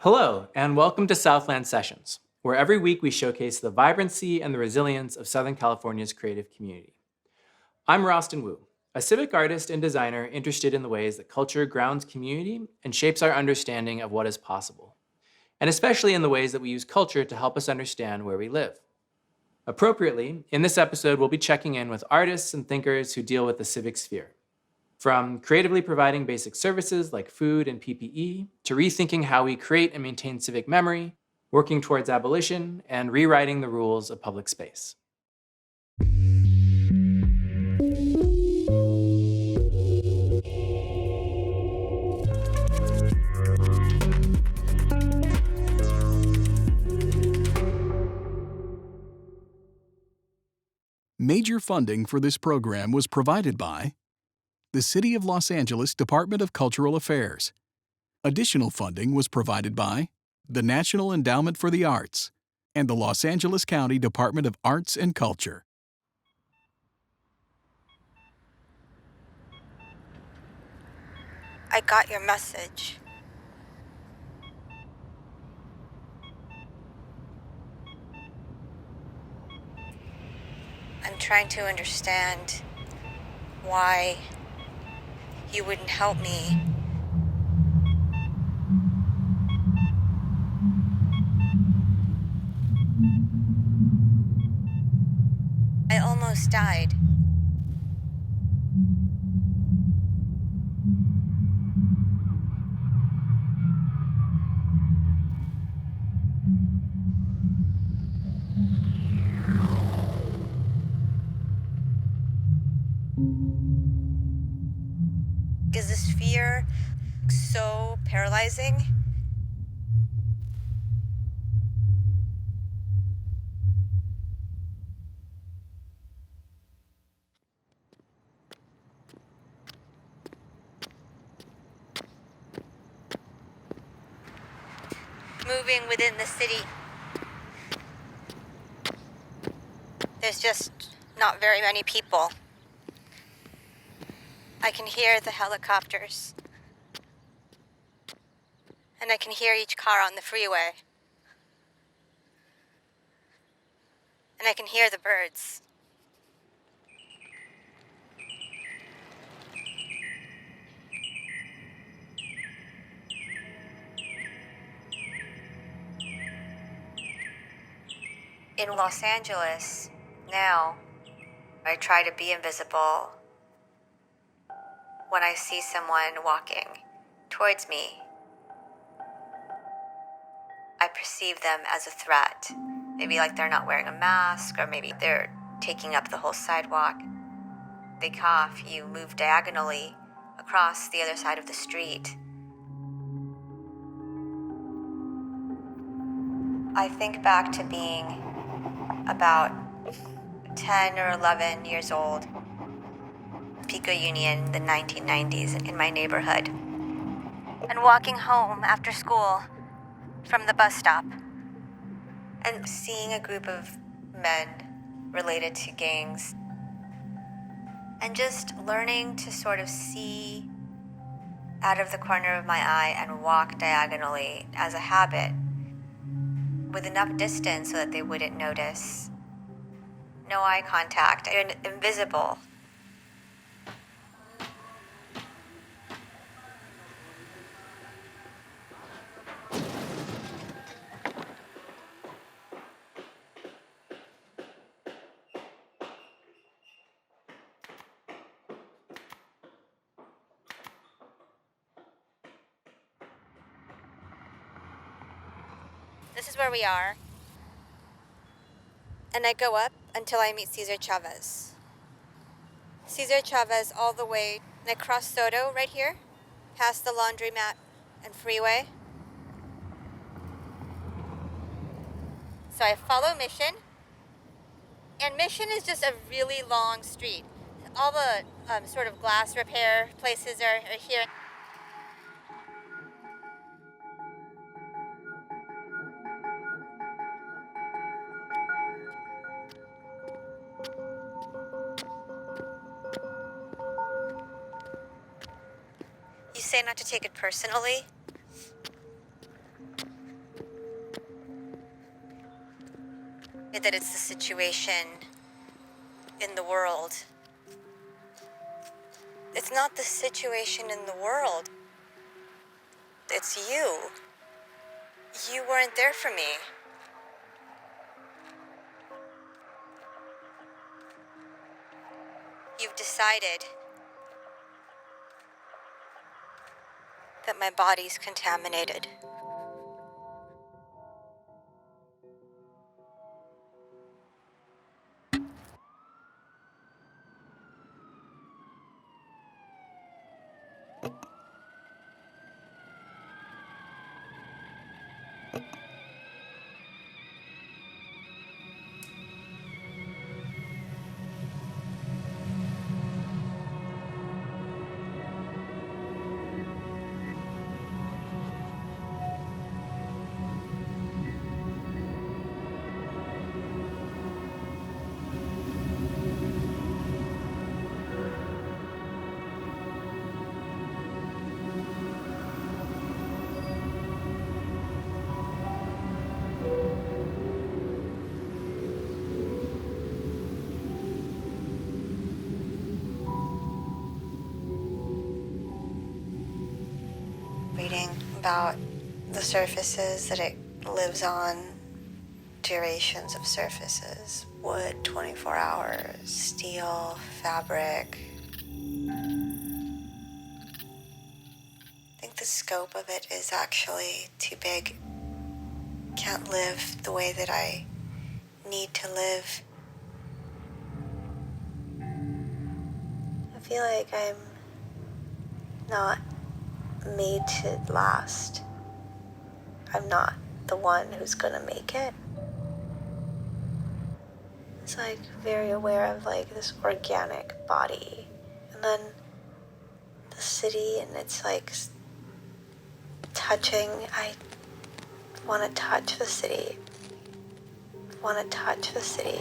Hello, and welcome to Southland Sessions, where every week we showcase the vibrancy and the resilience of Southern California's creative community. I'm Rostin Wu, a civic artist and designer interested in the ways that culture grounds community and shapes our understanding of what is possible, and especially in the ways that we use culture to help us understand where we live. Appropriately, in this episode, we'll be checking in with artists and thinkers who deal with the civic sphere. From creatively providing basic services like food and PPE, to rethinking how we create and maintain civic memory, working towards abolition, and rewriting the rules of public space. Major funding for this program was provided by the City of Los Angeles Department of Cultural Affairs. Additional funding was provided by the National Endowment for the Arts and the Los Angeles County Department of Arts and Culture. I got your message. I'm trying to understand why you wouldn't help me. I almost died. Is this fear so paralyzing? Moving within the city, there's just not very many people. I can hear the helicopters. And I can hear each car on the freeway. And I can hear the birds. In Los Angeles, now, I try to be invisible when I see someone walking towards me. I perceive them as a threat. Maybe like they're not wearing a mask, or maybe they're taking up the whole sidewalk. They cough, you move diagonally across the other side of the street. I think back to being about 10 or 11 years old, Pico Union, the 1990s, in my neighborhood, and walking home after school from the bus stop, and seeing a group of men related to gangs, and just learning to sort of see out of the corner of my eye and walk diagonally as a habit, with enough distance so that they wouldn't notice. No eye contact, invisible. This is where we are. And I go up until I meet Cesar Chavez. Cesar Chavez all the way, and I cross Soto right here, past the laundromat and freeway. So I follow Mission, and Mission is just a really long street. All the sort of glass repair places are here. You say not to take it personally? that it's the situation in the world. It's not the situation in the world. It's you. You weren't there for me. You've decided that my body's contaminated. Reading about the surfaces that it lives on, durations of surfaces, wood 24 hours, steel, fabric. I think the scope of it is actually too big. Can't live the way that I need to live. I feel like I'm not made to last. I'm not the one who's gonna make it. It's like very aware of like this organic body, and then the city, and it's like touching. I want to touch the city. Want to touch the city.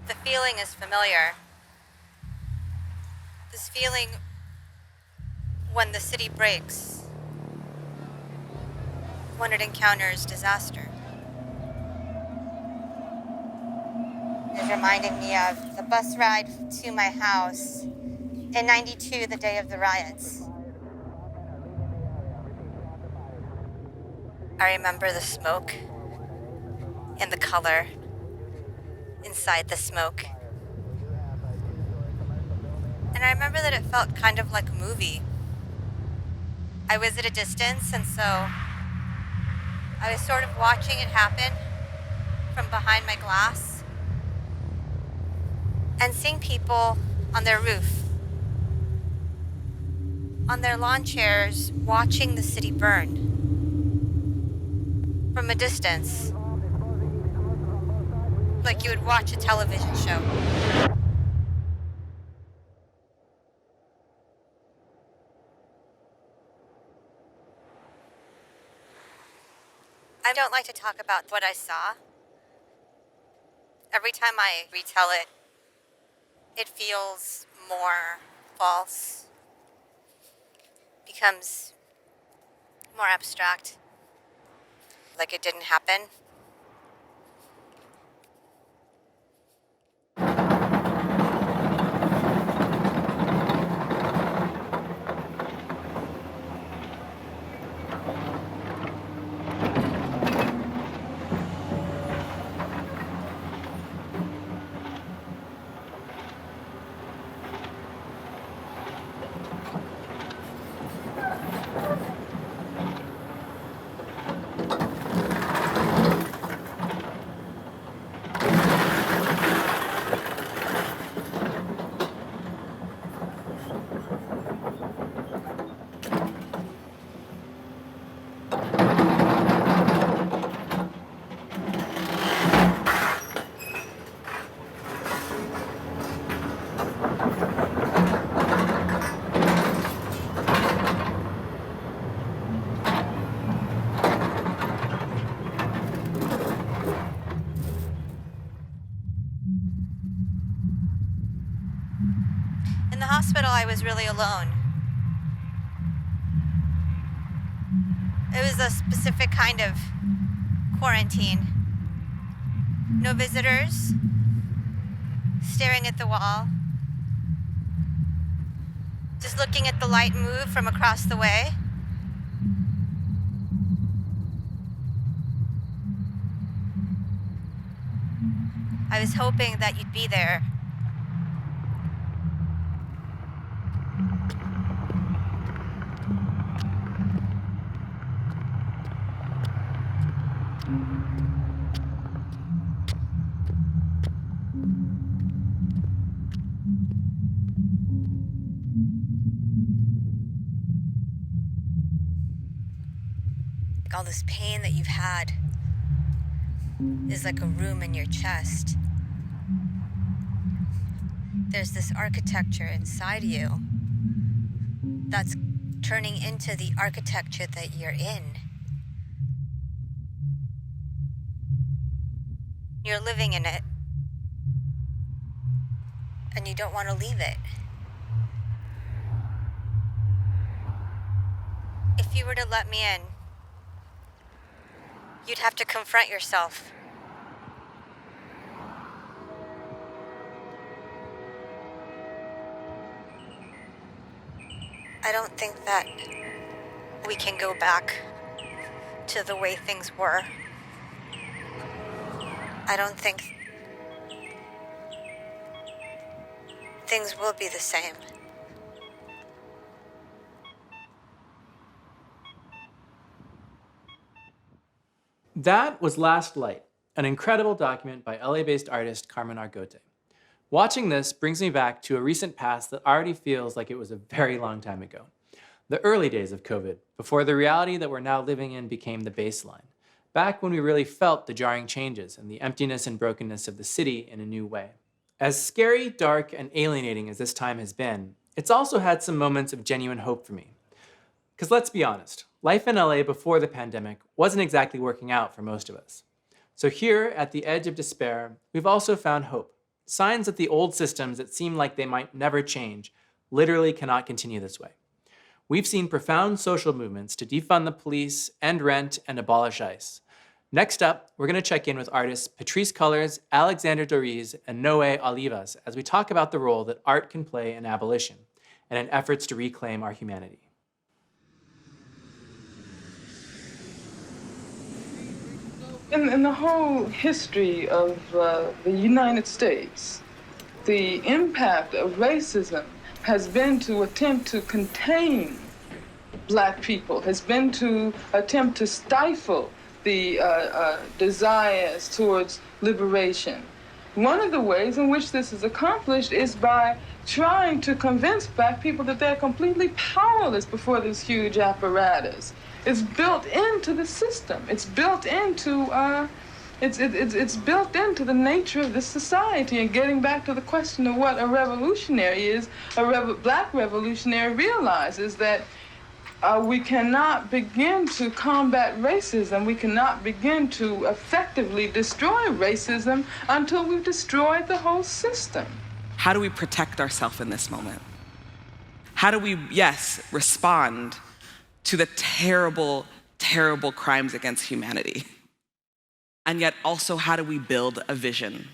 The feeling is familiar. This feeling when the city breaks, when it encounters disaster. It reminded me of the bus ride to my house in '92, the day of the riots. I remember the smoke and the color inside the smoke. And I remember that it felt kind of like a movie. I was at a distance, and so I was sort of watching it happen from behind my glass and seeing people on their roof, on their lawn chairs, watching the city burn from a distance, like you would watch a television show. I don't like to talk about what I saw. Every time I retell it, it feels more false, becomes more abstract, like it didn't happen. hospital, I was really alone. It was a specific kind of quarantine. No visitors, staring at the wall, just looking at the light move from across the way. I was hoping that you'd be there. All this pain that you've had is like a room in your chest. There's this architecture inside you that's turning into the architecture that you're in. You're living in it, and you don't want to leave it. If you were to let me in, you'd have to confront yourself. I don't think that we can go back to the way things were. I don't think things will be the same. That was Last Light, an incredible document by LA-based artist Carmen Argote. Watching this brings me back to a recent past that already feels like it was a very long time ago. The early days of COVID, before the reality that we're now living in became the baseline. Back when we really felt the jarring changes and the emptiness and brokenness of the city in a new way. As scary, dark, and alienating as this time has been, it's also had some moments of genuine hope for me. Because let's be honest, life in LA before the pandemic wasn't exactly working out for most of us. So here, at the edge of despair, we've also found hope. Signs that the old systems that seem like they might never change literally cannot continue this way. We've seen profound social movements to defund the police, end rent, and abolish ICE. Next up, we're going to check in with artists Patrisse Cullors, Alexander Doriz, and Noe Olivas as we talk about the role that art can play in abolition and in efforts to reclaim our humanity. In the whole history of the United States, the impact of racism has been to attempt to contain Black people, has been to attempt to stifle the desires towards liberation. One of the ways in which this is accomplished is by trying to convince Black people that they're completely powerless before this huge apparatus. It's built into the system. It's built into it's built into the nature of this society. And getting back to the question of what a revolutionary is, Black revolutionary realizes that we cannot begin to combat racism. We cannot begin to effectively destroy racism until we've destroyed the whole system. How do we protect ourselves in this moment? How do we, yes, respond to the terrible, terrible crimes against humanity? And yet also, how do we build a vision?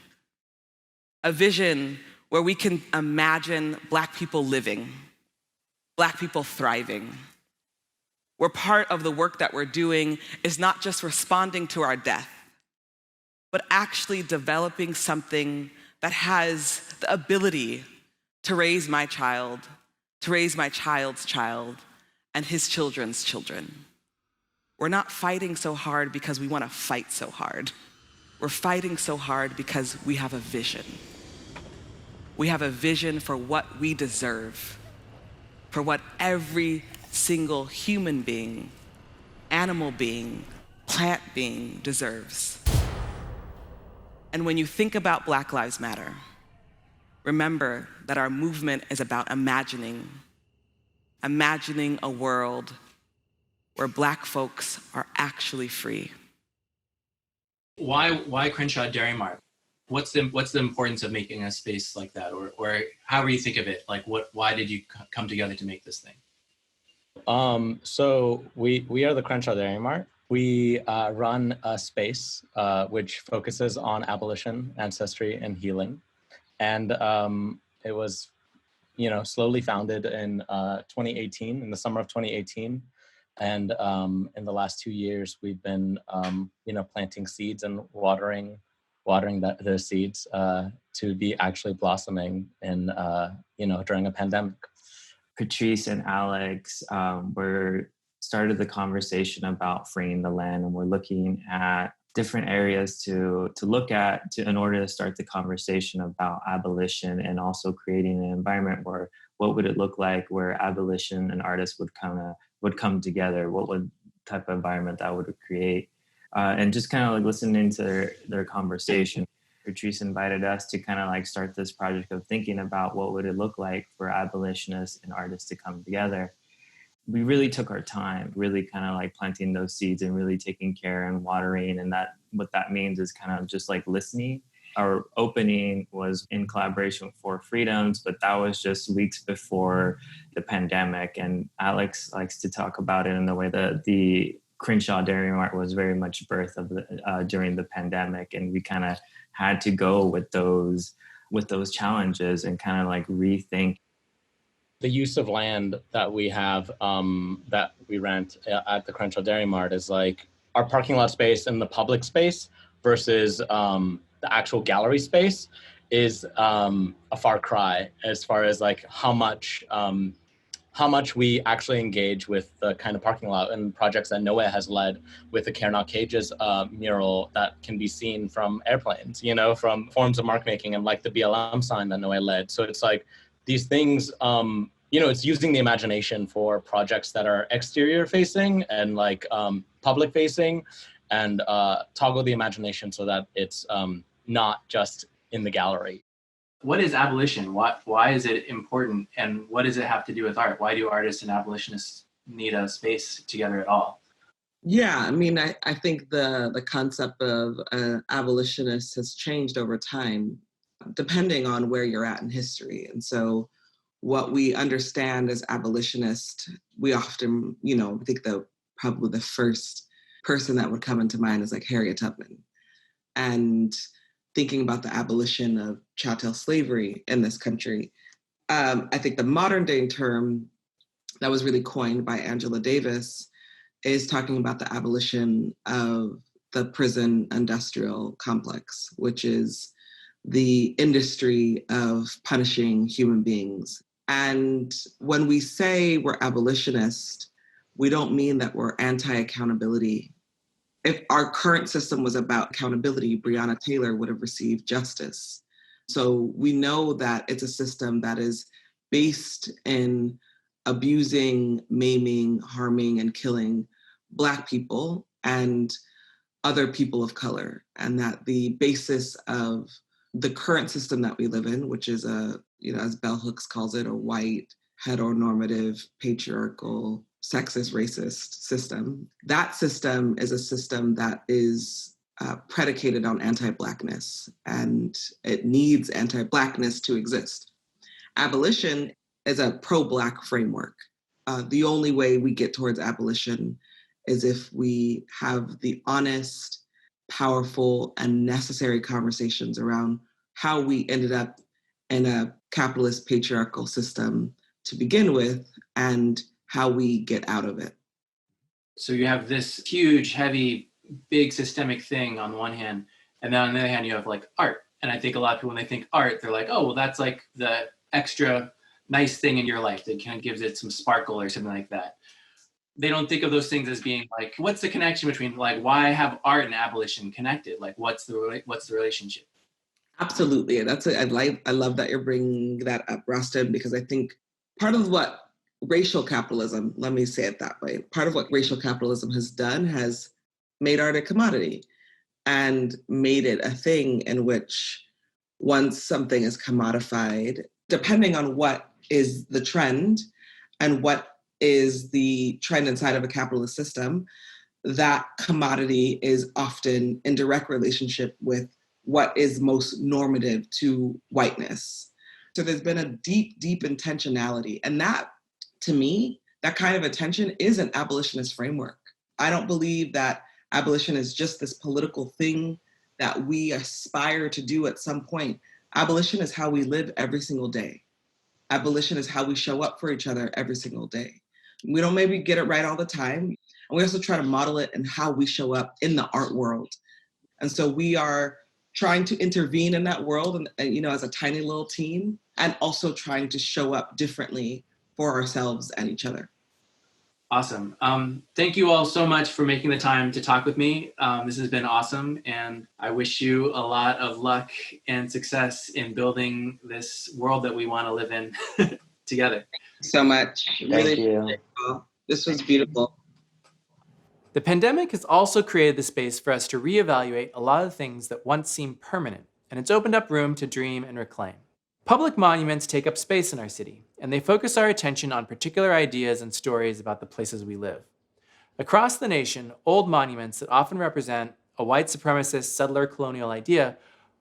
A vision where we can imagine Black people living, Black people thriving, where part of the work that we're doing is not just responding to our death, but actually developing something that has the ability to raise my child, to raise my child's child, and his children's children. We're not fighting so hard because we want to fight so hard. We're fighting so hard because we have a vision. We have a vision for what we deserve, for what every single human being, animal being, plant being deserves. And when you think about Black Lives Matter, remember that our movement is about imagining a world where Black folks are actually free. Why Crenshaw Dairy Mart? What's the importance of making a space like that, or however you think of it? Like, why did you come together to make this thing? So we are the Crenshaw Dairy Mart. We run a space which focuses on abolition, ancestry, and healing. And it was, slowly founded in 2018, in the summer of 2018. And in the last 2 years, we've been, planting seeds and watering the seeds to be actually blossoming in, during a pandemic. Patrice and Alex started the conversation about freeing the land, and we're looking at different areas to look at in order to start the conversation about abolition, and also creating an environment where what would it look like where abolition and artists would come together, what would type of environment that would create, and just kind of like listening to their conversation. Patrice invited us to kind of like start this project of thinking about what would it look like for abolitionists and artists to come together. We really took our time, really kind of like planting those seeds and really taking care and watering. And that what that means is kind of just like listening. Our opening was in collaboration with Four Freedoms, but that was just weeks before the pandemic. And Alex likes to talk about it in the way that the Crenshaw Dairy Mart was very much birth of during the pandemic. And we kind of had to go with those challenges and kind of like rethink. The use of land that we have, that we rent at the Crenshaw Dairy Mart is like our parking lot space and the public space versus the actual gallery space is a far cry as far as like how much we actually engage with the kind of parking lot and projects that Noe has led with the Care Not Cages mural that can be seen from airplanes, from forms of mark making, and like the BLM sign that Noe led. So it's like these things, it's using the imagination for projects that are exterior facing and like public facing, and toggle the imagination so that it's not just in the gallery. What is abolition? Why is it important? And what does it have to do with art? Why do artists and abolitionists need a space together at all? Yeah, I mean, I think the concept of abolitionist has changed over time, depending on where you're at in history. And so what we understand as abolitionist, we often, think probably the first person that would come into mind is like Harriet Tubman. And thinking about the abolition of chattel slavery in this country. I think the modern day term that was really coined by Angela Davis is talking about the abolition of the prison industrial complex, which is the industry of punishing human beings. And when we say we're abolitionist, we don't mean that we're anti-accountability. If our current system was about accountability, Breonna Taylor would have received justice. So we know that it's a system that is based in abusing, maiming, harming, and killing Black people and other people of color. And that the basis of the current system that we live in, which is as Bell Hooks calls it, a white, heteronormative, patriarchal, sexist, racist system. That system is a system that is predicated on anti-Blackness, and it needs anti-Blackness to exist. Abolition is a pro-Black framework. The only way we get towards abolition is if we have the honest, powerful, and necessary conversations around how we ended up in a capitalist patriarchal system to begin with, and how we get out of it. So you have this huge, heavy, big systemic thing on one hand, and then on the other hand, you have like art. And I think a lot of people, when they think art, they're like, oh, well, that's like the extra nice thing in your life that kind of gives it some sparkle or something like that. They don't think of those things as being like, what's the connection between, like, why have art and abolition connected? Like, what's the relationship? Absolutely. I love that you're bringing that up, Rostin, because I think part of what racial capitalism, let me say it that way, part of what racial capitalism has done has made art a commodity and made it a thing in which once something is commodified, depending on what is the trend and what is the trend inside of a capitalist system, that commodity is often in direct relationship with what is most normative to whiteness. So there's been a deep, deep intentionality. And that, to me, that kind of attention is an abolitionist framework. I don't believe that abolition is just this political thing that we aspire to do at some point. Abolition is how we live every single day. Abolition is how we show up for each other every single day. We don't maybe get it right all the time. And we also try to model it in how we show up in the art world. And so we are trying to intervene in that world and as a tiny little team, and also trying to show up differently for ourselves and each other. Awesome. Thank you all so much for making the time to talk with me. This has been awesome, and I wish you a lot of luck and success in building this world that we want to live in together. Thank you so much. Thank you. This was beautiful. The pandemic has also created the space for us to reevaluate a lot of things that once seemed permanent, and it's opened up room to dream and reclaim. Public monuments take up space in our city, and they focus our attention on particular ideas and stories about the places we live. Across the nation, old monuments that often represent a white supremacist settler colonial idea,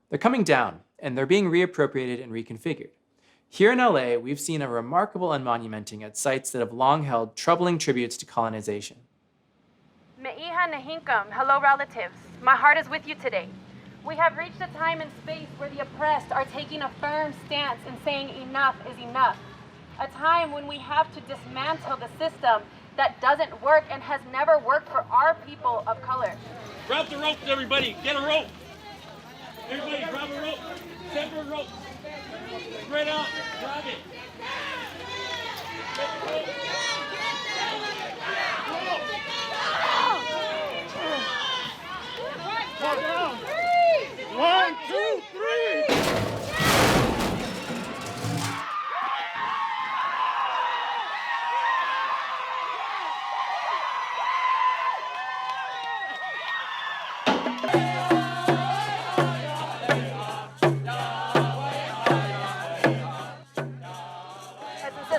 they're coming down, and they're being reappropriated and reconfigured. Here in LA, we've seen a remarkable unmonumenting at sites that have long held troubling tributes to colonization. Me'iha Nahinkam, hello relatives. My heart is with you today. We have reached a time and space where the oppressed are taking a firm stance and saying enough is enough. A time when we have to dismantle the system that doesn't work and has never worked for our people of color. Grab the ropes, everybody. Get a rope. Everybody, grab a rope. Separate ropes. Spread out. Grab it. Get the rope. One, two, three.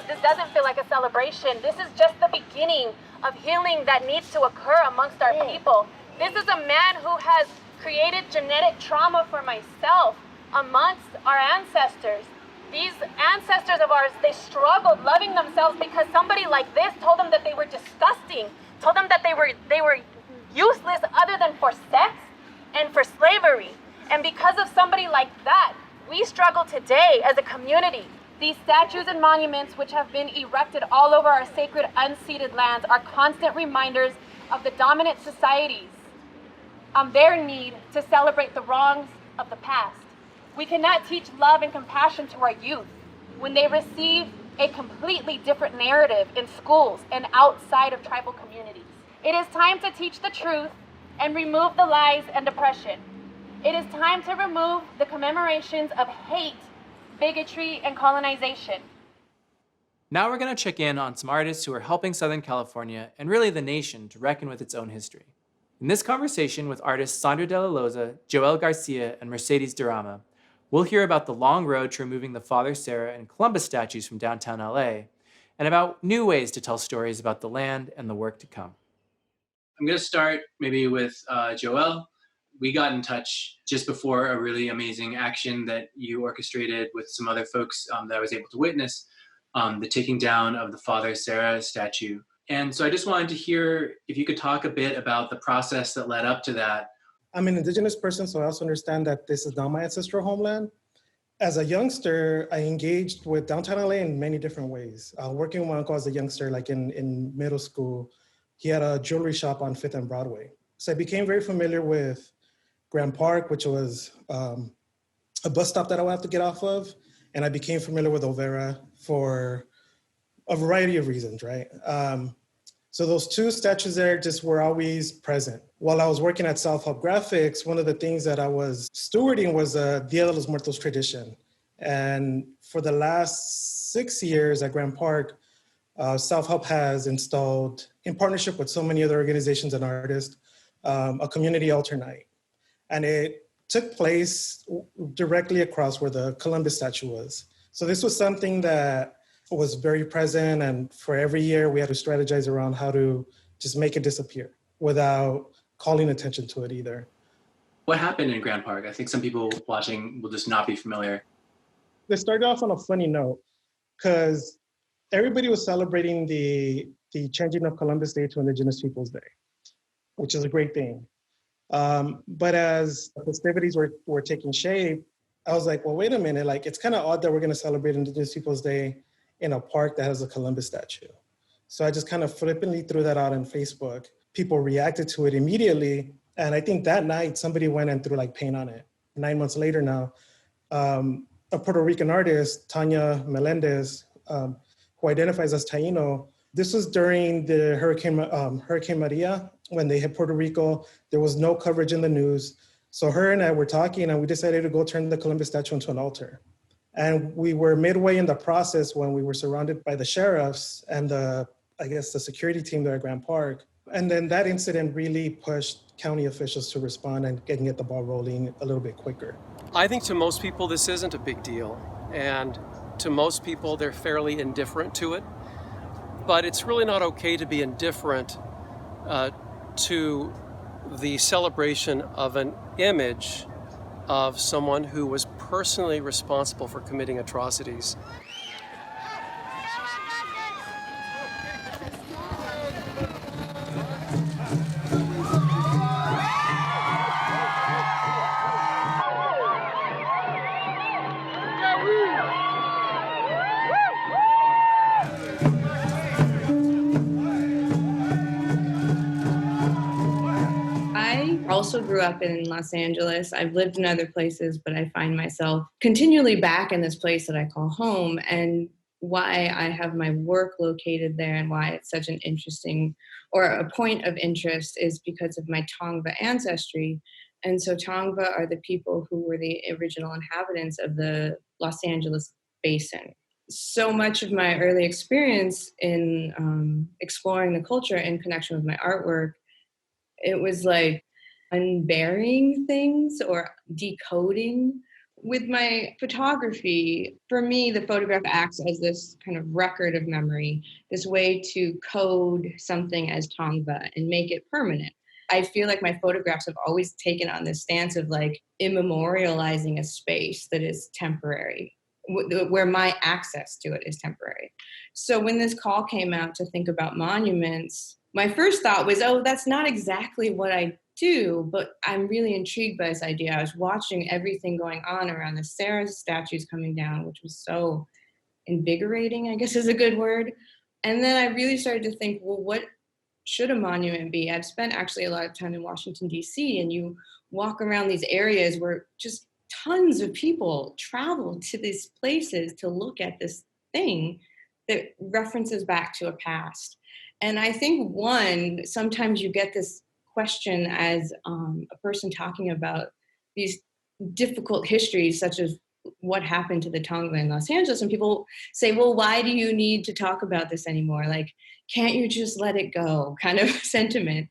This doesn't feel like a celebration. This is just the beginning of healing that needs to occur amongst our people. This is a man who has created genetic trauma for myself amongst our ancestors. These ancestors of ours, they struggled loving themselves because somebody like this told them that they were disgusting, told them that they were useless other than for sex and for slavery. And because of somebody like that, we struggle today as a community. These statues and monuments which have been erected all over our sacred unceded lands are constant reminders of the dominant societies on their need to celebrate the wrongs of the past. We cannot teach love and compassion to our youth when they receive a completely different narrative in schools and outside of tribal communities. It is time to teach the truth and remove the lies and oppression. It is time to remove the commemorations of hate, bigotry, and colonization. Now we're going to check in on some artists who are helping Southern California and really the nation to reckon with its own history. In this conversation with artists Sandra De La Loza, Joel Garcia, and Mercedes Durama, we'll hear about the long road to removing the Father Sarah and Columbus statues from downtown LA, and about new ways to tell stories about the land and the work to come. I'm going to start maybe with Joel. We got in touch just before a really amazing action that you orchestrated with some other folks that I was able to witness, the taking down of the Father Sarah statue. And so I just wanted to hear if you could talk a bit about the process that led up to that. I'm an Indigenous person, so I also understand that this is not my ancestral homeland. As a youngster, I engaged with downtown LA in many different ways. Working with my uncle as a youngster, like in middle school, he had a jewelry shop on 5th and Broadway. So I became very familiar with Grant Park, which was a bus stop that I would have to get off of. And I became familiar with Olvera for a variety of reasons, right? So those two statues there just were always present. While I was working at South Hub Graphics, one of the things that I was stewarding was a Dia de los Muertos tradition. And for the last 6 years at Grant Park, South Hub has installed, in partnership with so many other organizations and artists, a community altar night. And it took place directly across where the Columbus statue was. So this was something that was very present, and for every year we had to strategize around how to just make it disappear without calling attention to it either. What happened in Grand Park? I think some people watching will just not be familiar. They started off on a funny note because everybody was celebrating the changing of Columbus Day to Indigenous Peoples Day, which is a great thing. But as the festivities were taking shape, I was like, well, wait a minute, like it's kind of odd that we're going to celebrate Indigenous Peoples Day in a park that has a Columbus statue. So I just kind of flippantly threw that out on Facebook. People reacted to it immediately. And I think that night somebody went and threw like paint on it. 9 months later now, a Puerto Rican artist, Tanya Melendez, who identifies as Taino, this was during the Hurricane Maria, when they hit Puerto Rico. There was no coverage in the news. So her and I were talking and we decided to go turn the Columbus statue into an altar. And we were midway in the process when we were surrounded by the sheriffs and the security team there at Grand Park. And then that incident really pushed county officials to respond and get the ball rolling a little bit quicker. I think to most people this isn't a big deal. And to most people they're fairly indifferent to it. But it's really not okay to be indifferent to the celebration of an image of someone who was personally responsible for committing atrocities. Also grew up in Los Angeles. I've lived in other places, but I find myself continually back in this place that I call home. And why I have my work located there and why it's such an interesting or a point of interest is because of my Tongva ancestry. And so Tongva are the people who were the original inhabitants of the Los Angeles basin. So much of my early experience in exploring the culture in connection with my artwork, it was like unburying things or decoding. With my photography, for me, the photograph acts as this kind of record of memory, this way to code something as Tongva and make it permanent. I feel like my photographs have always taken on this stance of like immemorializing a space that is temporary, where my access to it is temporary. So when this call came out to think about monuments, my first thought was, oh, that's not exactly what I do, but I'm really intrigued by this idea. I was watching everything going on around the Sarah statues coming down, which was so invigorating, I guess is a good word. And then I really started to think, well, what should a monument be? I've spent actually a lot of time in Washington, D.C., and you walk around these areas where just tons of people travel to these places to look at this thing that references back to a past. And I think, one, sometimes you get this question as a person talking about these difficult histories, such as what happened to the Tongva in Los Angeles, and people say, well, why do you need to talk about this anymore? Like, can't you just let it go kind of sentiment?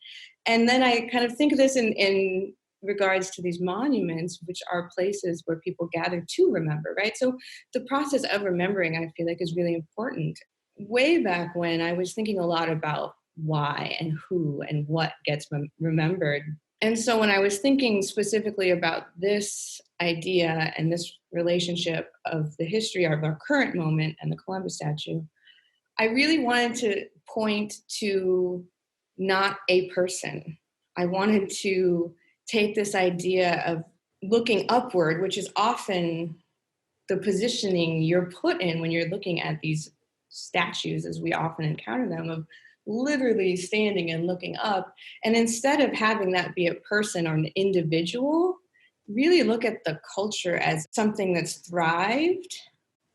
And then I kind of think of this in regards to these monuments, which are places where people gather to remember, right? So the process of remembering, I feel like, is really important. Way back when, I was thinking a lot about why and who and what gets remembered. And so when I was thinking specifically about this idea and this relationship of the history of our current moment and the Columbus statue, I really wanted to point to not a person. I wanted to take this idea of looking upward, which is often the positioning you're put in when you're looking at these statues, as we often encounter them, of literally standing and looking up. And instead of having that be a person or an individual, really look at the culture as something that's thrived.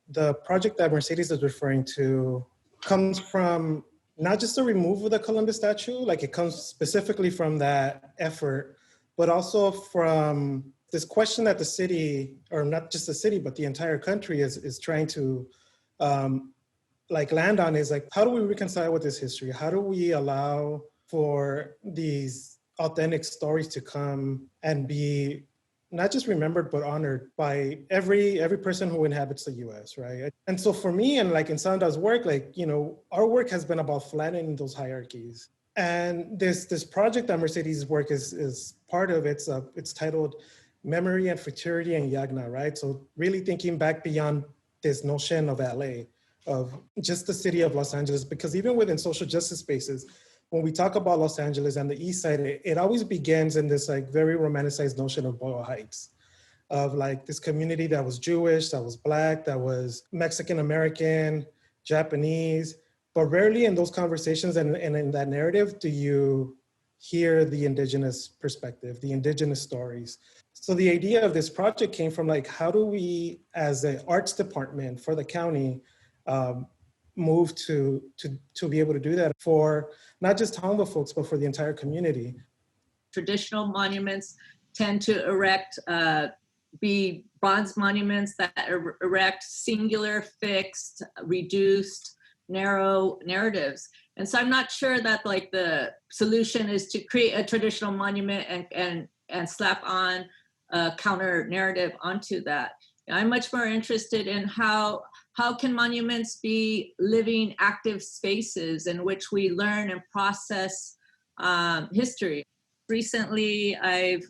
The project that Mercedes is referring to comes from not just the removal of the Columbus statue, like it comes specifically from that effort, but also from this question that the city, or not just the city, but the entire country is trying to land on, is like, how do we reconcile with this history? How do we allow for these authentic stories to come and be not just remembered, but honored by every person who inhabits the US, right? And so for me, and like in Sanda's work, like, you know, our work has been about flattening those hierarchies. And this project that Mercedes' work is part of, it's titled Memory and Futurity in Yagna, right? So really thinking back beyond this notion of LA, of just the city of Los Angeles, because even within social justice spaces, when we talk about Los Angeles and the East Side, it always begins in this like very romanticized notion of Boyle Heights, of like this community that was Jewish, that was Black, that was Mexican American, Japanese, but rarely in those conversations and in that narrative do you hear the indigenous perspective, the indigenous stories. So the idea of this project came from like, how do we, as an arts department for the county, move to be able to do that for not just Tongva folks, but for the entire community. Traditional monuments tend to be bronze monuments that erect singular, fixed, reduced, narrow narratives. And so I'm not sure that like the solution is to create a traditional monument and slap on a counter narrative onto that. I'm much more interested in how can monuments be living, active spaces in which we learn and process history. Recently, I've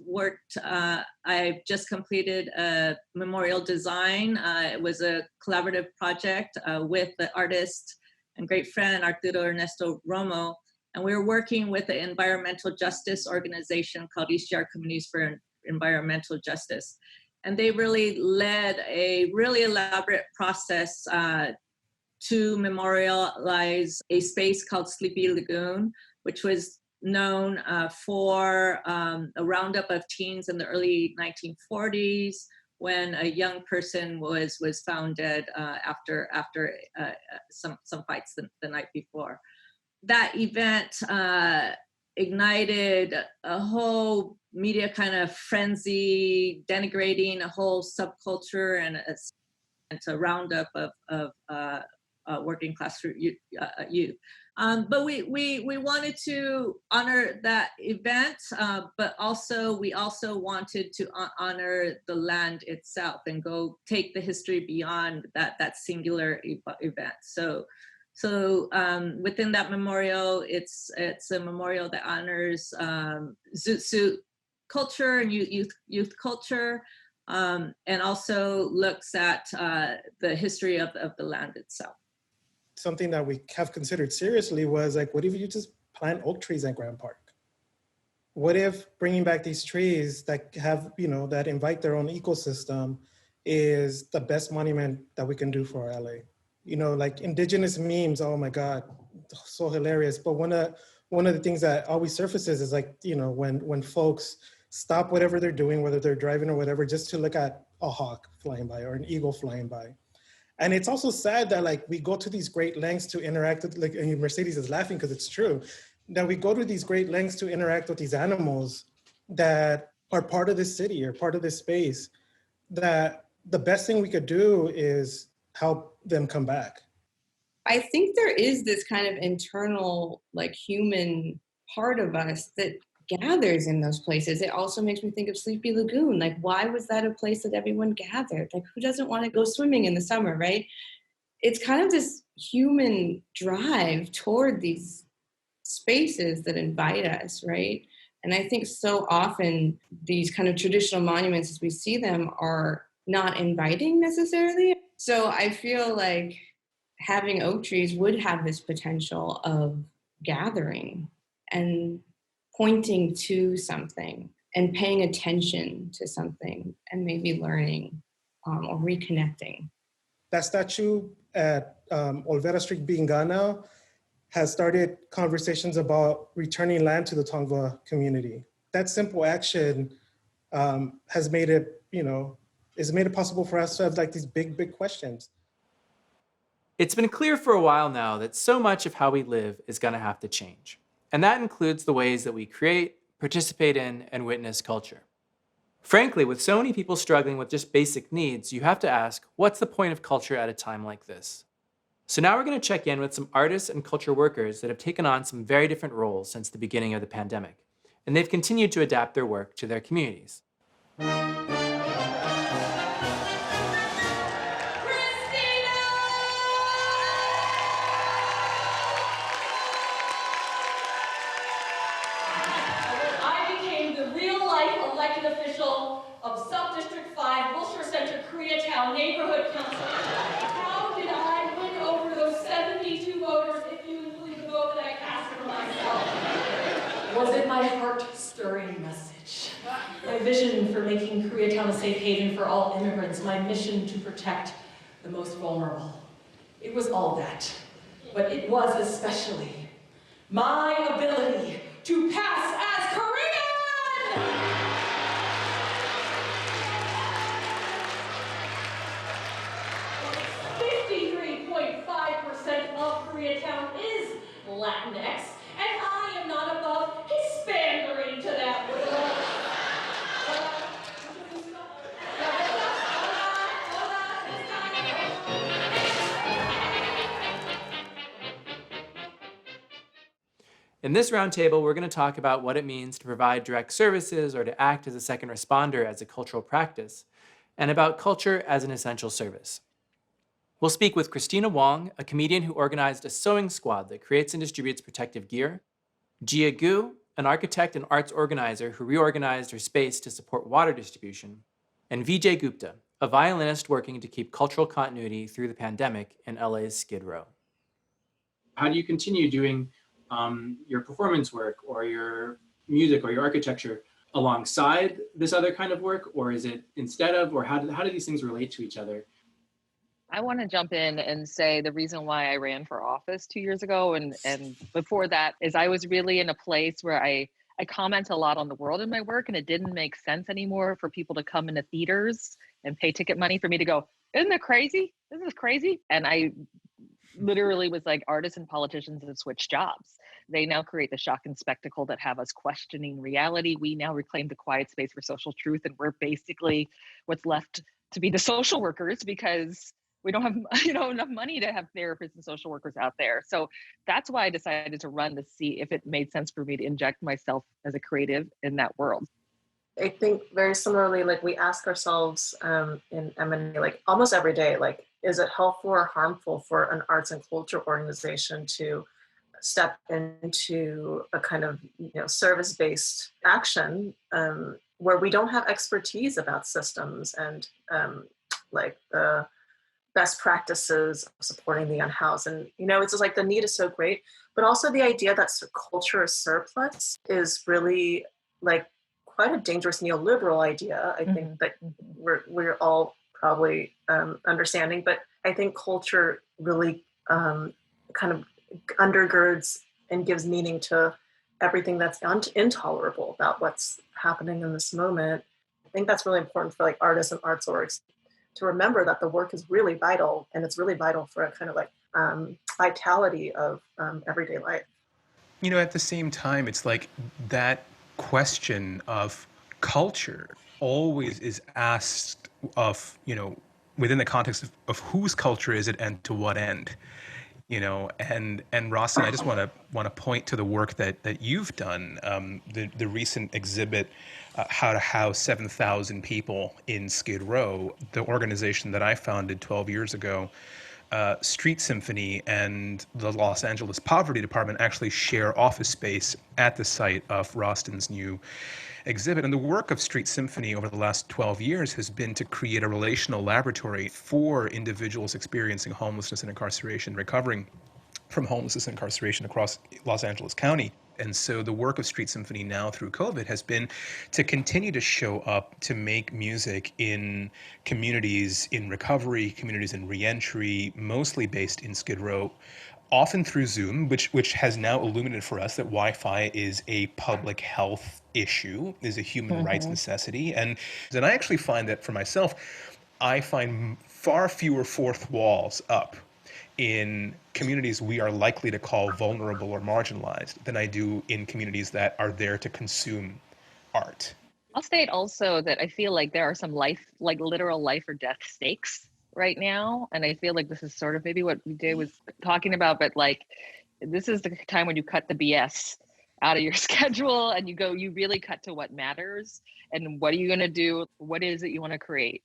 just completed a memorial design. It was a collaborative project with the artist and great friend, Arturo Ernesto Romo. And we were working with an environmental justice organization called ECR Communities for Environmental Justice. And they really led a really elaborate process to memorialize a space called Sleepy Lagoon, which was known for a roundup of teens in the early 1940s, when a young person was found dead after some fights the night before. That event ignited a whole media kind of frenzy, denigrating a whole subculture and a roundup of working class youth. But we wanted to honor that event, but we also wanted to honor the land itself and go take the history beyond that singular event. So within that memorial, it's a memorial that honors Zoot Suit culture and youth culture, and also looks at the history of the land itself. Something that we have considered seriously was like, what if you just plant oak trees at Grand Park? What if bringing back these trees that have, that invite their own ecosystem is the best monument that we can do for LA? Like indigenous memes, oh my God, so hilarious. But one of the things that always surfaces is like, when folks stop whatever they're doing, whether they're driving or whatever, just to look at a hawk flying by or an eagle flying by. And it's also sad that like we go to these great lengths to interact with, like, and Mercedes is laughing because it's true, that we go to these great lengths to interact with these animals that are part of this city or part of this space, that the best thing we could do is help them come back. I think there is this kind of internal, like, human part of us that gathers in those places. It also makes me think of Sleepy Lagoon. Like, why was that a place that everyone gathered? Like, who doesn't want to go swimming in the summer, right? It's kind of this human drive toward these spaces that invite us, right? And I think so often these kind of traditional monuments as we see them are not inviting necessarily. So I feel like having oak trees would have this potential of gathering and pointing to something and paying attention to something and maybe learning or reconnecting. That statue at Olvera Street being gone now has started conversations about returning land to the Tongva community. That simple action has made it, possible for us to have like these big questions. It's been clear for a while now that so much of how we live is going to have to change. And that includes the ways that we create, participate in, and witness culture. Frankly, with so many people struggling with just basic needs, you have to ask, what's the point of culture at a time like this? So now we're going to check in with some artists and culture workers that have taken on some very different roles since the beginning of the pandemic, and they've continued to adapt their work to their communities. Mitchell of Sub-District 5, Wilshire Center, Koreatown Neighborhood Council. How did I win over those 72 voters if you include the vote that I cast for myself? Was it my heart-stirring message? My vision for making Koreatown a safe haven for all immigrants, my mission to protect the most vulnerable. It was all that, but it was especially my ability to pass as Korean! 53.5% of Koreatown is Latinx, and I am not above Hispandering to that world. In this roundtable, we're going to talk about what it means to provide direct services or to act as a second responder as a cultural practice, and about culture as an essential service. We'll speak with Christina Wong, a comedian who organized a sewing squad that creates and distributes protective gear, Jia Gu, an architect and arts organizer who reorganized her space to support water distribution, and Vijay Gupta, a violinist working to keep cultural continuity through the pandemic in LA's Skid Row. How do you continue doing your performance work or your music or your architecture alongside this other kind of work, or is it instead of, or how do these things relate to each other? I want to jump in and say the reason why I ran for office 2 years ago and before that is I was really in a place where I comment a lot on the world in my work, and it didn't make sense anymore for people to come into theaters and pay ticket money for me to go, isn't that crazy? This is crazy. And I literally was like, artists and politicians have switched jobs. They now create the shock and spectacle that have us questioning reality. We now reclaim the quiet space for social truth, and we're basically what's left to be the social workers because we don't have enough money to have therapists and social workers out there. So that's why I decided to run to see if it made sense for me to inject myself as a creative in that world. I think very similarly, like we ask ourselves in M&A, like almost every day, like, is it helpful or harmful for an arts and culture organization to step into a kind of service-based action where we don't have expertise about systems and like the best practices of supporting the unhoused. And it's just like the need is so great, but also the idea that culture is surplus is really like quite a dangerous neoliberal idea. I think that we're all probably understanding, but I think culture really kind of undergirds and gives meaning to everything that's intolerable about what's happening in this moment. I think that's really important for like artists and arts orgs to remember that the work is really vital, and it's really vital for a kind of like vitality of everyday life. At the same time, it's like that question of culture always is asked of, within the context of whose culture is it and to what end, and Rostin, I just want to point to the work that you've done, the recent exhibit, How to House 7,000 People in Skid Row, the organization that I founded 12 years ago. Street Symphony and the Los Angeles Poverty Department actually share office space at the site of Rostin's new exhibit. And the work of Street Symphony over the last 12 years has been to create a relational laboratory for individuals experiencing homelessness and incarceration, recovering from homelessness and incarceration across Los Angeles County. And so the work of Street Symphony now through COVID has been to continue to show up to make music in communities in recovery, communities in reentry, mostly based in Skid Row, often through Zoom, which has now illuminated for us that Wi-Fi is a public health issue, is a human rights necessity. And then I actually find that for myself, I find far fewer fourth walls up in communities we are likely to call vulnerable or marginalized than I do in communities that are there to consume art. I'll state also that I feel like there are some literal life or death stakes right now. And I feel like this is sort of maybe what Vijay was talking about, but like, this is the time when you cut the BS out of your schedule and you really cut to what matters and what are you going to do? What is it you want to create?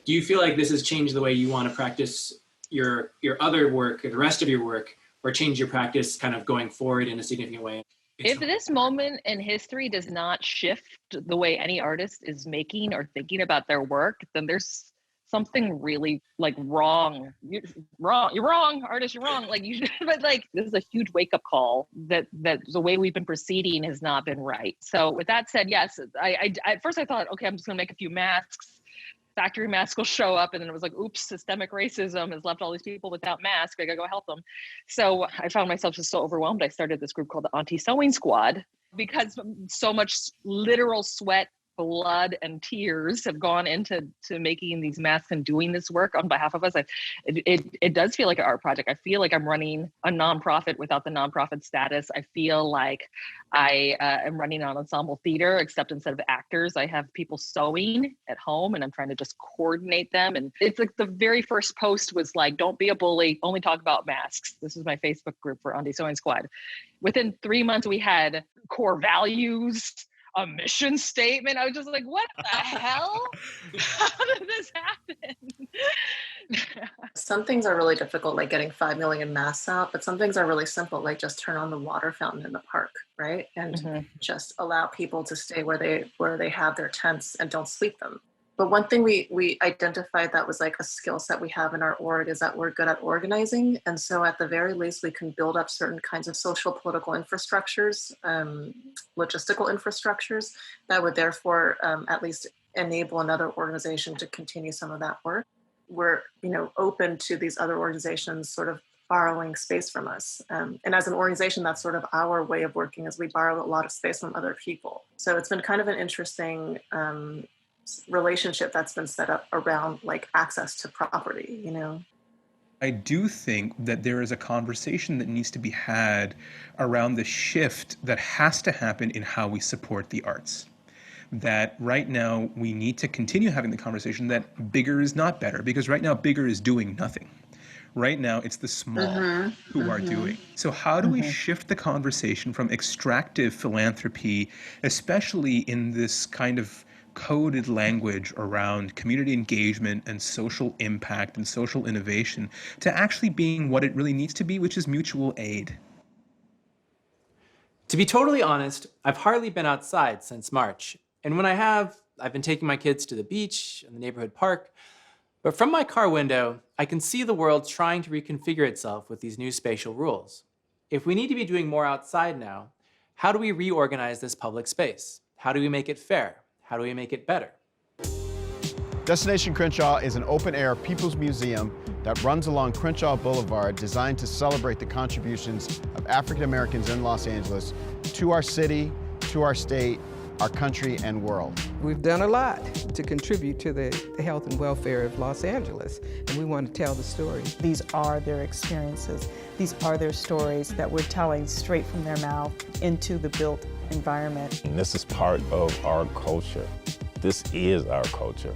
Do you feel like this has changed the way you want to practice your other work, or the rest of your work, or change your practice kind of going forward in a significant way? If this moment in history does not shift the way any artist is making or thinking about their work, then there's something really like wrong. You're wrong, artist, you're wrong. Like you, but like this is a huge wake up call that the way we've been proceeding has not been right. So with that said, yes, I at first I thought, okay, I'm just gonna make a few masks. Factory masks will show up, and then it was like, oops, systemic racism has left all these people without masks. I gotta go help them. So I found myself just so overwhelmed. I started this group called the Auntie Sewing Squad because so much literal sweat, blood, and tears have gone into making these masks and doing this work on behalf of us. It does feel like an art project. I feel like I'm running a nonprofit without the nonprofit status. I feel like I am running an ensemble theater, except instead of actors, I have people sewing at home, and I'm trying to just coordinate them. And it's like the very first post was like, don't be a bully, only talk about masks. This is my Facebook group for Auntie Sewing Squad. Within 3 months, we had core values, a mission statement. I was just like, what the hell? How did this happen? Some things are really difficult, like getting 5 million masks out, but some things are really simple, like just turn on the water fountain in the park, right? And just allow people to stay where they have their tents and don't sweep them. But one thing we identified that was like a skill set we have in our org is that we're good at organizing. And so at the very least, we can build up certain kinds of social political infrastructures, logistical infrastructures that would therefore at least enable another organization to continue some of that work. We're open to these other organizations sort of borrowing space from us. And as an organization, that's sort of our way of working, is we borrow a lot of space from other people. So it's been kind of an interesting relationship that's been set up around like access to property, I do think that there is a conversation that needs to be had around the shift that has to happen in how we support the arts. That right now we need to continue having the conversation that bigger is not better, because right now bigger is doing nothing. Right now it's the small who are doing. So how do we shift the conversation from extractive philanthropy, especially in this kind of coded language around community engagement and social impact and social innovation, to actually being what it really needs to be, which is mutual aid? To be totally honest, I've hardly been outside since March. And when I have, I've been taking my kids to the beach and the neighborhood park. But from my car window, I can see the world trying to reconfigure itself with these new spatial rules. If we need to be doing more outside now, how do we reorganize this public space? How do we make it fair? How do we make it better? Destination Crenshaw is an open-air people's museum that runs along Crenshaw Boulevard, designed to celebrate the contributions of African Americans in Los Angeles to our city, to our state, our country, and world. We've done a lot to contribute to the health and welfare of Los Angeles, and we want to tell the story. These are their experiences. These are their stories that we're telling straight from their mouth into the built environment. And this is part of our culture. This is our culture.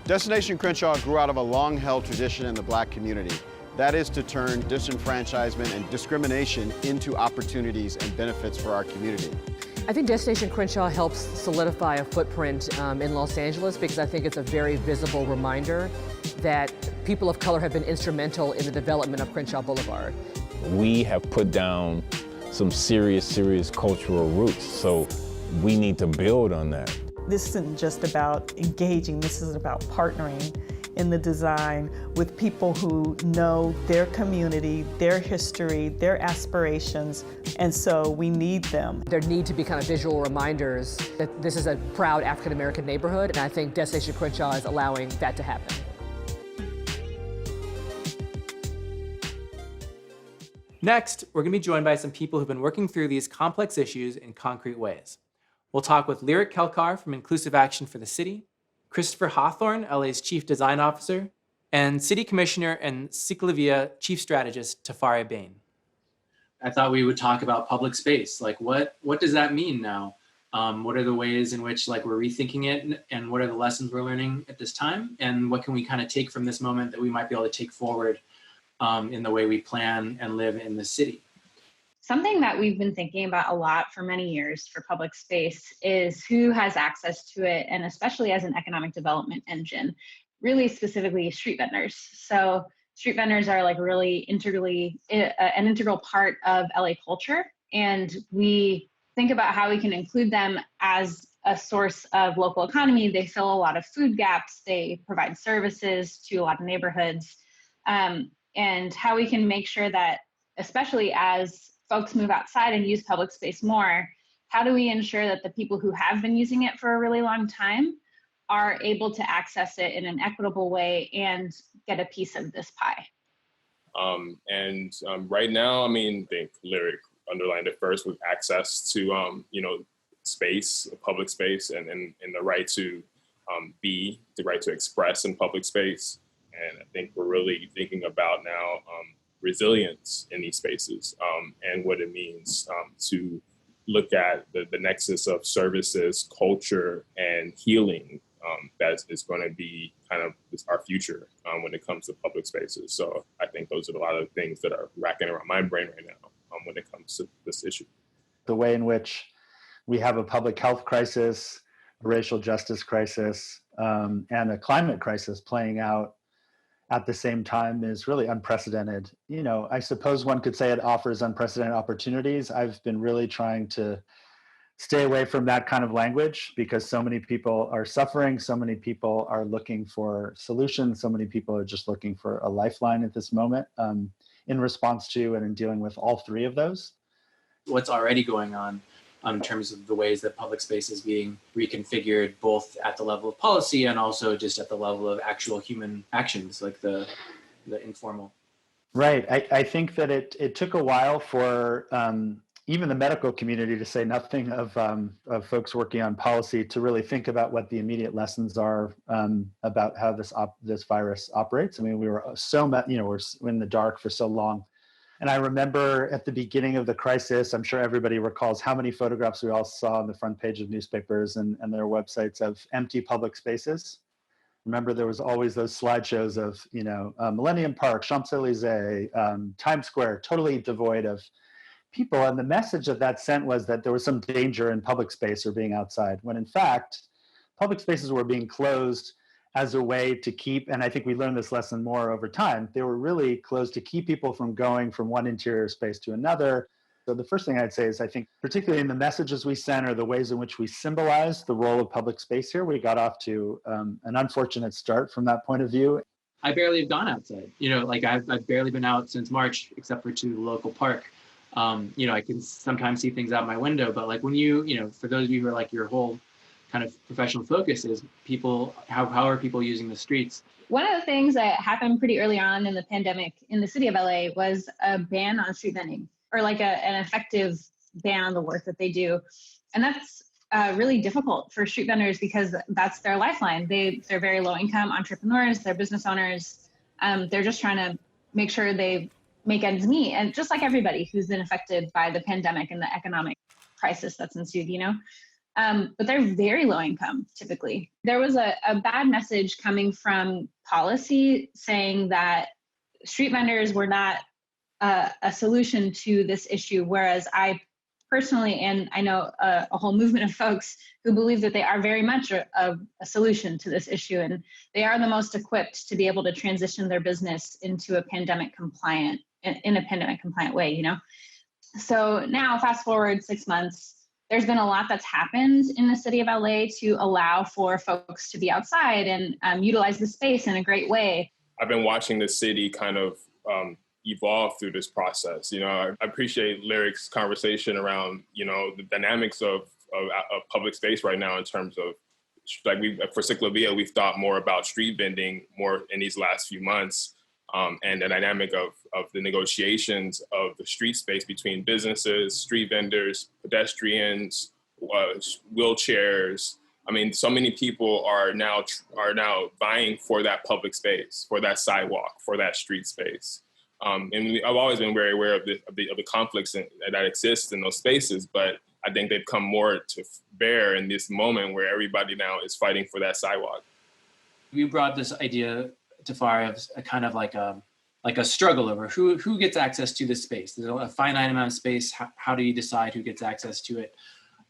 Destination Crenshaw grew out of a long-held tradition in the Black community. That is to turn disenfranchisement and discrimination into opportunities and benefits for our community. I think Destination Crenshaw helps solidify a footprint in Los Angeles, because I think it's a very visible reminder that people of color have been instrumental in the development of Crenshaw Boulevard. We have put down some serious cultural roots, so we need to build on that. This isn't just about engaging, this is about partnering in the design with people who know their community, their history, their aspirations, and so we need them. There need to be kind of visual reminders that this is a proud African-American neighborhood, and I think Destination Crenshaw is allowing that to happen. Next, we're going to be joined by some people who've been working through these complex issues in concrete ways. We'll talk with Lyric Kelkar from Inclusive Action for the City, Christopher Hawthorne, LA's Chief Design Officer, and City Commissioner and Ciclavia Chief Strategist Tafari Bain. I thought we would talk about public space. Like, what does that mean now? What are the ways in which we're rethinking it, and what are the lessons we're learning at this time? And what can we kind of take from this moment that we might be able to take forward in the way we plan and live in the city? Something that we've been thinking about a lot for many years for public space is who has access to it, and especially as an economic development engine, really specifically street vendors. So street vendors are really integrally an integral part of LA culture, and we think about how we can include them as a source of local economy. They fill a lot of food gaps, they provide services to a lot of neighborhoods, and how we can make sure that, especially as folks move outside and use public space more, how do we ensure that the people who have been using it for a really long time are able to access it in an equitable way and get a piece of this pie? Right now, I think Lyric underlined it first with access to, space, public space, and the right to be, the right to express in public space. And I think we're really thinking about now resilience in these spaces and what it means to look at the nexus of services, culture, and healing that is going to be kind of our future when it comes to public spaces. So I think those are a lot of things that are racking around my brain right now when it comes to this issue. The way in which we have a public health crisis, a racial justice crisis, and a climate crisis playing out at the same time is really unprecedented. I suppose one could say it offers unprecedented opportunities. I've been really trying to stay away from that kind of language because so many people are suffering, so many people are looking for solutions, so many people are just looking for a lifeline at this moment in response to and in dealing with all three of those. What's already going on in terms of the ways that public space is being reconfigured, both at the level of policy and also just at the level of actual human actions, like the informal. Right. I think that it took a while for even the medical community, to say nothing of folks working on policy, to really think about what the immediate lessons are about how this virus operates. We were we're in the dark for so long. And I remember at the beginning of the crisis, I'm sure everybody recalls how many photographs we all saw on the front page of newspapers and their websites of empty public spaces. Remember, there was always those slideshows of, Millennium Park, Champs-Élysées, Times Square, totally devoid of people. And the message that sent was that there was some danger in public space or being outside, when in fact, public spaces were being closed as a way to keep, and I think we learned this lesson more over time, they were really closed to keep people from going from one interior space to another. So the first thing I'd say is I think particularly in the messages we sent or the ways in which we symbolize the role of public space here, we got off to an unfortunate start from that point of view. I barely have gone outside. I've barely been out since March, except for to the local park. I can sometimes see things out my window, but when for those of you who are your whole kind of professional focus is people, how are people using the streets? One of the things that happened pretty early on in the pandemic in the city of LA was a ban on street vending, or an effective ban on the work that they do. And that's really difficult for street vendors because that's their lifeline. They're very low income entrepreneurs, they're business owners. They're just trying to make sure they make ends meet. And just like everybody who's been affected by the pandemic and the economic crisis that's ensued, but they're very low income typically. There was a bad message coming from policy saying that street vendors were not a solution to this issue, whereas I personally, and I know a whole movement of folks who believe that they are very much a solution to this issue, and they are the most equipped to be able to transition their business into a pandemic compliant way, So now fast forward 6 months, there's been a lot that's happened in the city of LA to allow for folks to be outside and utilize the space in a great way. I've been watching the city kind of evolve through this process. I appreciate Lyric's conversation around, the dynamics of public space right now in terms of, for Ciclavia, we've thought more about street vending more in these last few months. And the dynamic of the negotiations of the street space between businesses, street vendors, pedestrians, wheelchairs. So many people are now vying for that public space, for that sidewalk, for that street space. I've always been very aware of the conflicts that exist in those spaces, but I think they've come more to bear in this moment where everybody now is fighting for that sidewalk. You brought this idea, Tafari, of a kind of like a struggle over who gets access to this space. There's a finite amount of space. How do you decide who gets access to it?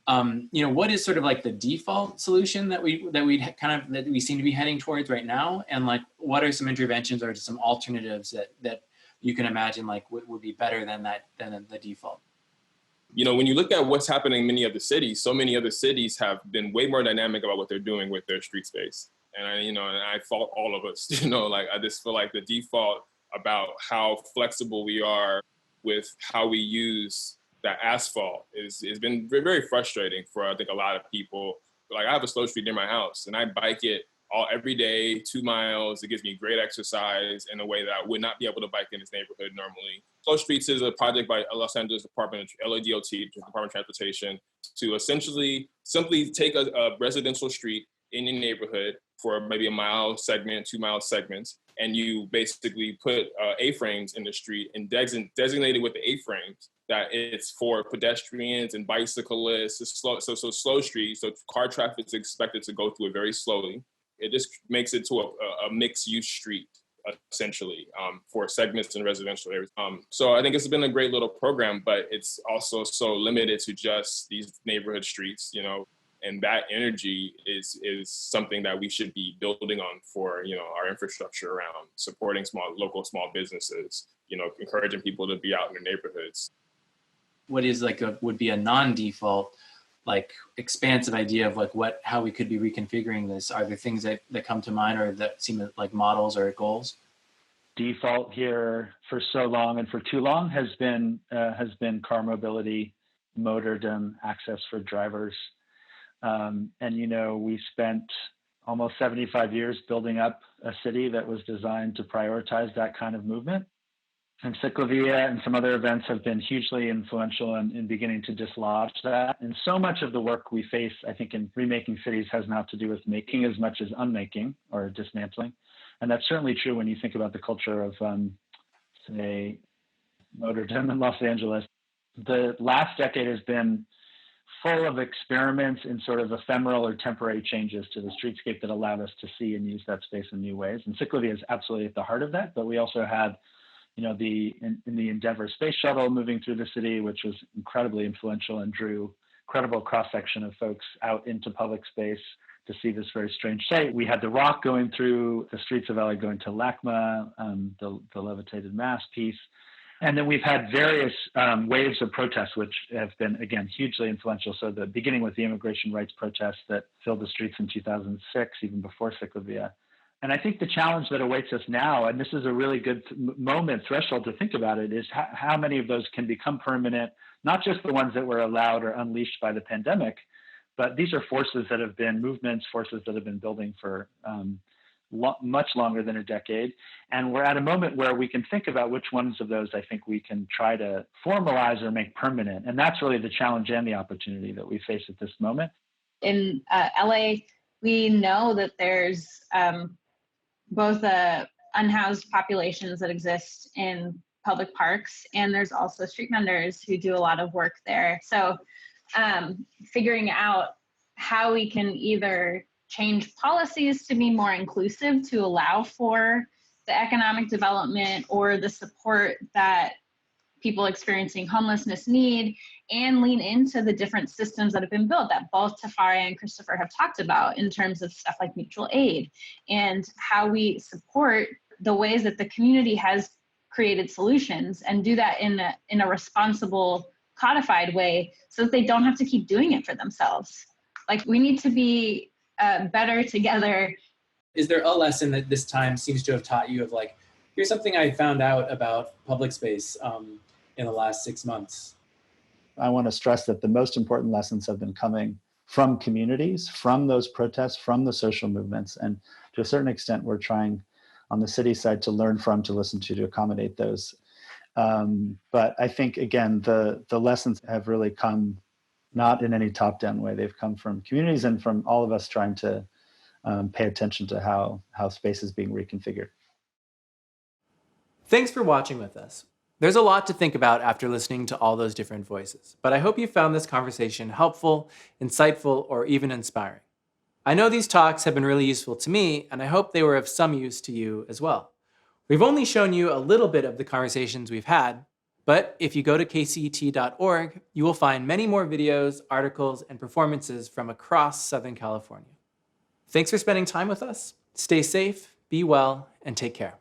What is sort of the default solution that we seem to be heading towards right now, and what are some interventions or some alternatives that you can imagine would be better than the default? you know, when you look at what's happening in many of the cities, so many other cities have been way more dynamic about what they're doing with their street space. And I fault all of us, like I just feel like the default about how flexible we are with how we use that asphalt has been very, very frustrating for, I think, a lot of people. Like, I have a slow street near my house and I bike it every day, 2 miles. It gives me great exercise in a way that I would not be able to bike in this neighborhood normally. Slow Streets is a project by Los Angeles Department, LADOT, Department of Transportation, to essentially simply take a residential street in your neighborhood for maybe a mile segment, 2 mile segments, and you basically put A-frames in the street and designated with the A-frames that it's for pedestrians and bicyclists. It's slow, so slow street, so car traffic is expected to go through it very slowly. It just makes it to a mixed-use street, essentially, for segments in residential areas. So I think it's been a great little program, but it's also so limited to just these neighborhood streets, and that energy is something that we should be building on for, our infrastructure around supporting local small businesses, encouraging people to be out in their neighborhoods. What is would be a non-default, expansive idea of how we could be reconfiguring this? Are there things that come to mind or that seem like models or goals? Default here for so long and for too long has been car mobility, motordom, access for drivers. We spent almost 75 years building up a city that was designed to prioritize that kind of movement. And Ciclavia and some other events have been hugely influential in beginning to dislodge that. And so much of the work we face, I think, in remaking cities has now to do with making as much as unmaking or dismantling. And that's certainly true when you think about the culture of, say, motordom in Los Angeles. The last decade has been full of experiments in sort of ephemeral or temporary changes to the streetscape that allowed us to see and use that space in new ways. And Ciclavia is absolutely at the heart of that, but we also had the Endeavour space shuttle moving through the city, which was incredibly influential and drew incredible cross-section of folks out into public space to see this very strange sight. We had the rock going through the streets of LA, going to LACMA, the levitated mast piece. And then we've had various waves of protests, which have been, again, hugely influential. So the beginning with the immigration rights protests that filled the streets in 2006, even before Ciclavia. And I think the challenge that awaits us now, and this is a really good threshold to think about it, is how many of those can become permanent, not just the ones that were allowed or unleashed by the pandemic, but these are forces that have been movements, forces that have been building for much longer than a decade. And we're at a moment where we can think about which ones of those I think we can try to formalize or make permanent. And that's really the challenge and the opportunity that we face at this moment. In LA, we know that there's both unhoused populations that exist in public parks, and there's also street vendors who do a lot of work there. So figuring out how we can either change policies to be more inclusive to allow for the economic development or the support that people experiencing homelessness need, and lean into the different systems that have been built that both Tafari and Christopher have talked about in terms of stuff like mutual aid and how we support the ways that the community has created solutions and do that in a responsible, codified way so that they don't have to keep doing it for themselves. We need to be better together. Is there a lesson that this time seems to have taught you of here's something I found out about public space in the last 6 months? I want to stress that the most important lessons have been coming from communities, from those protests, from the social movements. And to a certain extent, we're trying on the city side to learn from, to listen to accommodate those. But I think, again, the lessons have really come not in any top-down way. They've come from communities and from all of us trying to pay attention to how space is being reconfigured. Thanks for watching with us. There's a lot to think about after listening to all those different voices, but I hope you found this conversation helpful, insightful, or even inspiring. I know these talks have been really useful to me, and I hope they were of some use to you as well. We've only shown you a little bit of the conversations we've had, but if you go to kcet.org, you will find many more videos, articles, and performances from across Southern California. Thanks for spending time with us. Stay safe, be well, and take care.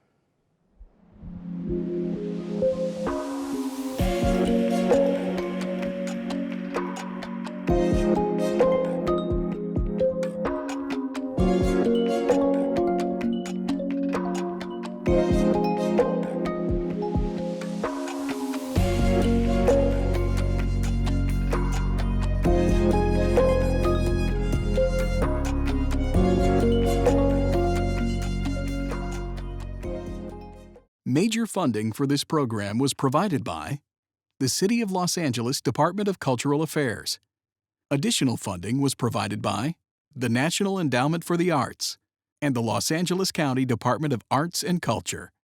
Major funding for this program was provided by the City of Los Angeles Department of Cultural Affairs. Additional funding was provided by the National Endowment for the Arts and the Los Angeles County Department of Arts and Culture.